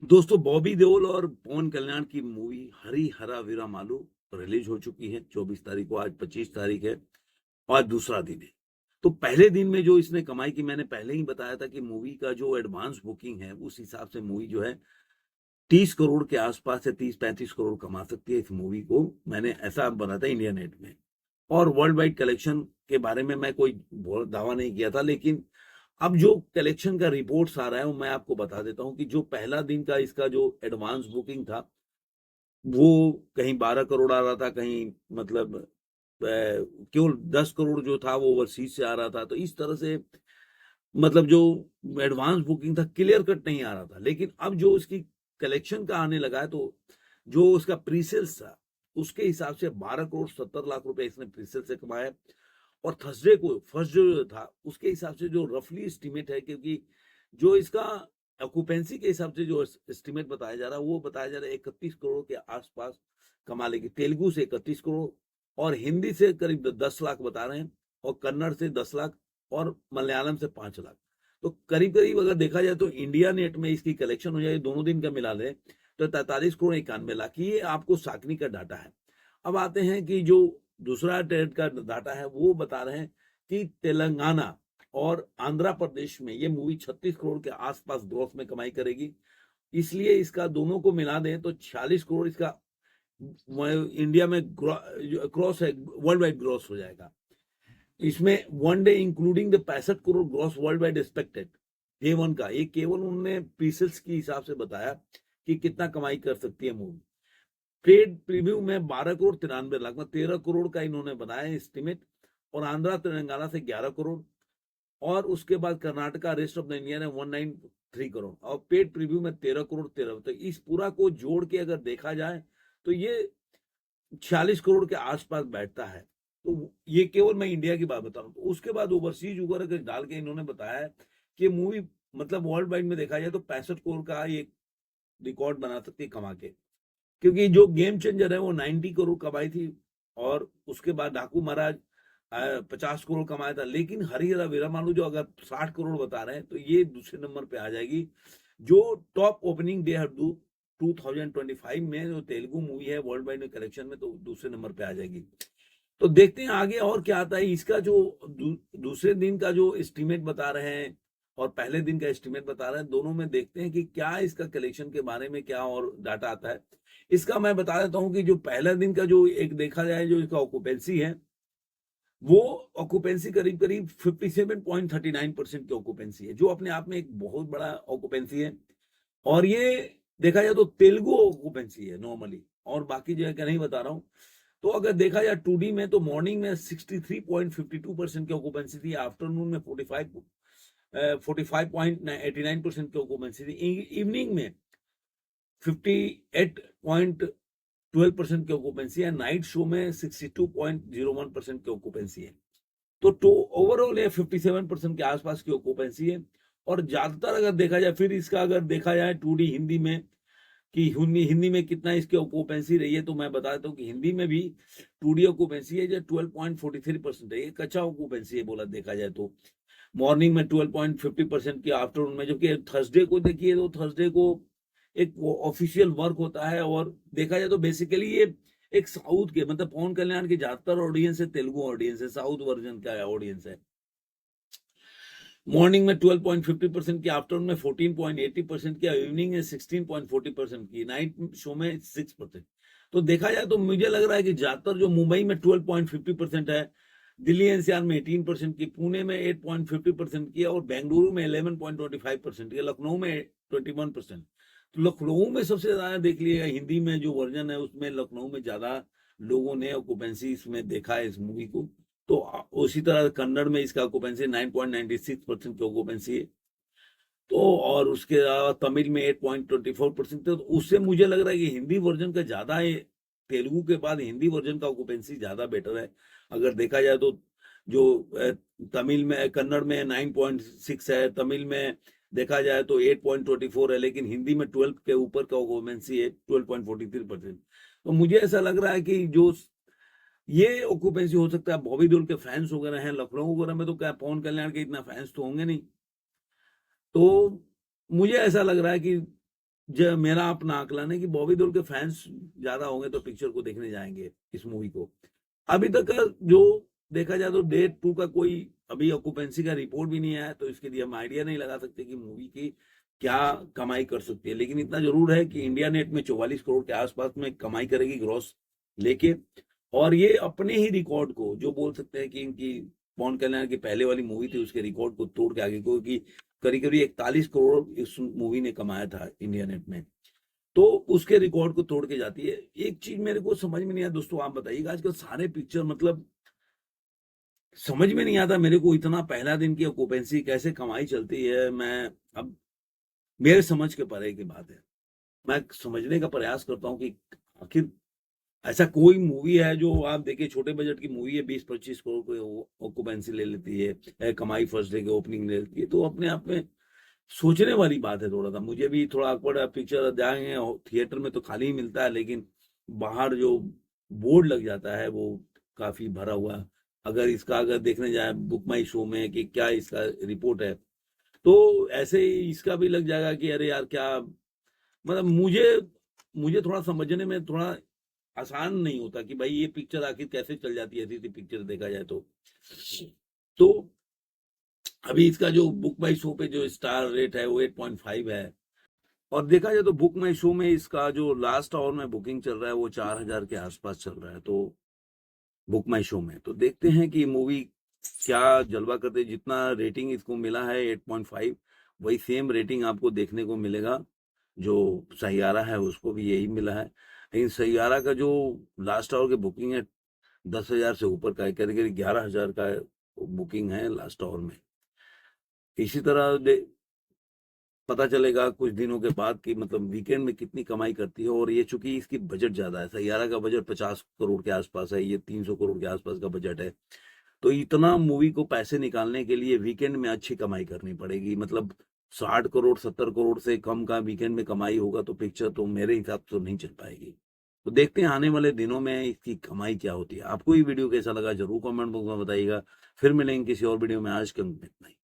दोस्तों, बॉबी देओल और पवन कल्याण की मूवी हरी हरा वीरा मालू रिलीज हो चुकी है 24 तारीख को। आज 25 तारीख है और आज दूसरा दिन है। तो पहले दिन में जो इसने कमाई की, मैंने पहले ही बताया था कि मूवी का जो एडवांस बुकिंग है उस हिसाब से मूवी जो है 30 करोड़ के आसपास से 30-35 करोड़ कमा सकती है। इस मूवी को मैंने ऐसा बना था इंडिया नेट में। और वर्ल्ड वाइड कलेक्शन के बारे में मैं कोई दावा नहीं किया था, लेकिन अब जो कलेक्शन का रिपोर्ट्स आ रहा है वो मैं आपको बता देता हूं कि जो पहला दिन का इसका जो एडवांस बुकिंग था वो कहीं 12 करोड़ आ रहा था, कहीं मतलब केवल 10 करोड़ जो था वो ओवरसीज से आ रहा था। तो इस तरह से मतलब जो एडवांस बुकिंग था क्लियर कट नहीं आ रहा था। लेकिन अब जो इसकी कलेक्शन का आने लगा है तो जो उसका प्रीसेल्स था उसके हिसाब से 12 करोड़ 70 लाख रुपए इसने प्रीसेल से कमाया। और थर्सडे को फर्स्ट जो था उसके हिसाब से जो रफली एस्टिमेट है, क्योंकि जो इसका ऑक्यूपेंसी के हिसाब से जो एस्टिमेट बताया जा रहा है वो बताया जा रहा है 31 करोड़ के आसपास कमा लेगी। तेलुगु से 31 करोड़ और हिंदी से करीब 10 लाख बता रहे हैं, और कन्नड़ से 10 लाख और मलयालम से 5 लाख। तो करीब करीब अगर देखा जाए तो इंडिया नेट में इसकी कलेक्शन हो जाए दोनों दिन का मिला ले तो 43 करोड़ 91 लाख। ये आपको साकनी का डाटा है। अब आते हैं कि जो दूसरा ट्रेड का डाटा है वो बता रहे हैं कि तेलंगाना और आंध्र प्रदेश में ये मूवी 36 करोड़ के आसपास ग्रोथ में कमाई करेगी। इसलिए इसका दोनों को मिला दें तो 46 करोड़ इसका इंडिया में क्रॉस है, वर्ल्ड वाइड ग्रोथ हो जाएगा। इसमें one day including the 65 crore gross world wide expected day one का। ये केवल उन्होंने प्रीसेल्स के हिसाब से बताया कि कितना कमाई कर सकती है मूवी। ट्रेड प्रीव्यू में 12 करोड़ 93 लाख में 13 करोड़ का इन्होंने बनाया एस्टिमेट। और आंध्रा तेलंगाना से 11 करोड़, और उसके बाद Karnataka rest of the India ने 193 करोड़, और पेड प्रीव्यू में 13 करोड़ 13। तो इस पूरा को जोड़ के अगर देखा जाए तो ये 46 करोड़ के आसपास बैठता है। तो ये केवल मैं इंडिया की बात बता रहा हूँ। तो उसके बाद ओवरसीज वगैरह के डाल के इन्होंने बताया कि मूवी मतलब वर्ल्ड वाइड में देखा जाए तो 65 करोड़ का ये रिकॉर्ड बना सकती है कमा के। क्योंकि जो गेम चेंजर है वो 90 करोड़ कमाई थी, और उसके बाद डाकू महाराज 50 करोड़ कमाया था। लेकिन हरिहरा वीरमालू जो अगर 60 करोड़ बता रहे हैं तो ये दूसरे नंबर पे आ जाएगी। जो टॉप ओपनिंग डे है 2025 में जो तेलुगु मूवी है वर्ल्ड वाइड में कलेक्शन में, तो दूसरे नंबर पे आ जाएगी। तो देखते हैं आगे और क्या आता है। इसका जो दूसरे दिन का जो एस्टिमेट बता रहे हैं और पहले दिन का एस्टिमेट बता रहे हैं, दोनों में देखते हैं कि क्या इसका कलेक्शन के बारे में क्या और डाटा आता है। इसका मैं बता देता हूं कि जो पहला दिन का जो एक देखा जाए जो इसका ऑक्यूपेंसी है वो ऑक्यूपेंसी करीब करीब 57.39% की ऑक्यूपेंसी है, जो अपने आप में एक बहुत बड़ा ऑक्यूपेंसी है। और ये देखा जाए तो तेलुगु ऑक्यूपेंसी है नॉर्मली, और बाकी जगह का नहीं बता रहा हूँ। तो अगर देखा जाए 2D में तो मॉर्निंग में 63.52% की ऑक्यूपेंसी थी, आफ्टरनून में 45.89% की ऑक्यूपेंसी थी, इवनिंग में 58.12% की ऑक्यूपेंसी है, नाइट शो में 62.01% की ऑक्यूपेंसी है। तो ओवरऑल ये 57% के आसपास की ऑक्यूपेंसी है। और ज्यादातर अगर देखा जाए, फिर इसका अगर देखा जाए 2D हिंदी में कि हिंदी में कितना इसकी ऑक्यूपेंसी रही है, तो मैं बता देता हूँ कि हिंदी में भी 2D ऑक्यूपेंसी है जो 12.43% है। ये कच्चा ऑक्यूपेंसी है बोला देखा जाए तो। मॉर्निंग में 12.50% की, आफ्टरनून में, जबकि थर्सडे को देखिए तो थर्सडे को एक ऑफिशियल वर्क होता है। और देखा जाए तो बेसिकली ये एक साउथ के मतलब पवन कल्याण की ज्यादातर ऑडियंस है तेलुगु ऑडियंस है, साउथ वर्जन का ऑडियंस है। मॉर्निंग में 12.50% की, आफ्टरनून में 14.80% की, इवनिंग में 16.40% की, नाइट शो में 6%। तो देखा जाए तो मुझे लग रहा है कि ज्यादातर जो मुंबई में 12.50% है, दिल्ली एनसीआर में 18% की, पुणे में 8.50% की, और बेंगलुरु में 11.25% की, लखनऊ में 21%। तो लखनऊ में सबसे ज्यादा देख लिएगा हिंदी में जो वर्जन है उसमें लखनऊ में ज्यादा लोगों ने ऑक्यूपेंसी इसमें देखा है इस मूवी को। तो उसी तरह कन्नड़ में इसका ऑक्यूपेंसी 9.96% की ऑक्यूपेंसी है। तो और उसके अलावा तमिल में 8.24%। तो उससे मुझे लग रहा है कि हिंदी वर्जन का ज्यादा है, तेलुगु के बाद हिंदी वर्जन का ऑक्यूपेंसी ज्यादा बेटर है अगर देखा जाए तो। जो तमिल में कन्नड़ में 9.6 है, तमिल में देखा जाए तो 8.24 है, लेकिन हिंदी में 12 के ऊपर का ऑक्यूपेंसी है 12.43%। तो मुझे ऐसा लग रहा है कि जो ये ऑक्यूपेंसी हो सकता है, बॉबी देओल के फैंस वगैरह हैं लखनऊ वगैरह में, तो क्या पवन कल्याण के इतना फैंस तो होंगे नहीं। तो मुझे ऐसा लग रहा है कि मेरा अपना आकलन है कि बॉबी देओल के फैंस ज्यादा होंगे तो पिक्चर को देखने जाएंगे इस मूवी को। अभी तक का जो देखा जाए तो डे 2 का कोई अभी ऑक्यूपेंसी का रिपोर्ट भी नहीं आया, तो इसके लिए हम आइडिया नहीं लगा सकते कि मूवी की क्या कमाई कर सकती है। लेकिन इतना जरूर है कि इंडिया नेट में 44 करोड़ के आसपास में कमाई करेगी ग्रॉस लेके। और ये अपने ही रिकॉर्ड को, जो बोल सकते हैं कि इनकी पवन कल्याण की पहले वाली मूवी थी उसके रिकॉर्ड को तोड़ के आगे, क्योंकि करीब करीब 41 करोड़ इस मूवी ने कमाया था इंडिया नेट में, तो उसके रिकॉर्ड को तोड़ के जाती है। एक चीज मेरे को समझ में नहीं आया दोस्तों, आप बताइएगा, आजकल सारे पिक्चर मतलब समझ में नहीं आता मेरे को, इतना पहला दिन की ऑक्यूपेंसी कैसे कमाई चलती है। मैं अब मेरे समझ के परे की बात है, मैं समझने का प्रयास करता हूँ कि आखिर ऐसा कोई मूवी है जो आप देखिए छोटे बजट की मूवी है 20-25 करोड़ को ऑक्यूपेंसी ले लेती है, कमाई फर्स्ट डे के ओपनिंग ले लेती है, तो अपने आप में सोचने वाली बात है। थोड़ा सा मुझे भी थोड़ा awkward, पिक्चर जाएंगे थिएटर में तो खाली ही मिलता है, लेकिन बाहर जो बोर्ड लग जाता है वो काफी भरा हुआ। अगर देखने जाए बुक माई शो में कि क्या इसका रिपोर्ट है, तो ऐसे ही इसका भी लग जाएगा कि अरे यार क्या, मतलब मुझे मुझे थोड़ा समझने में थोड़ा आसान नहीं होता कि भाई ये पिक्चर आखिर कैसे चल जाती है, ऐसी ऐसी पिक्चर देखा जाए तो अभी इसका जो बुक माई शो पे जो स्टार रेट है वो 8.5 है। और देखा जाए तो बुक माई शो में इसका जो लास्ट आवर में बुकिंग चल रहा है वो 4000 के आसपास चल रहा है, तो बुक माई शो में तो देखते हैं कि मूवी क्या जलवा करते हैं। जितना रेटिंग इसको मिला है 8.5, वही सेम रेटिंग आपको देखने को मिलेगा जो सैयारा है, उसको भी यही मिला है। लेकिन सैयारा का जो लास्ट आवर की बुकिंग है 10,000 से ऊपर का है, करीब करीब 11,000 का बुकिंग है लास्ट आवर में। इसी तरह पता चलेगा कुछ दिनों के बाद कि मतलब वीकेंड में कितनी कमाई करती है। और ये चूंकि इसकी बजट ज्यादा है, सैयारा का बजट 50 करोड़ के आसपास है, ये 300 करोड़ के आसपास का बजट है, तो इतना मूवी को पैसे निकालने के लिए वीकेंड में अच्छी कमाई करनी पड़ेगी। मतलब 60 करोड़ 70 करोड़ से कम का वीकेंड में कमाई होगा तो पिक्चर तो मेरे हिसाब से तो नहीं चल पाएगी। तो देखते हैं आने वाले दिनों में इसकी कमाई क्या होती है। आपको ये वीडियो कैसा लगा जरूर कमेंट बॉक्स में बताइएगा। फिर मिलेंगे किसी और वीडियो में, आज के अंक में इतना ही।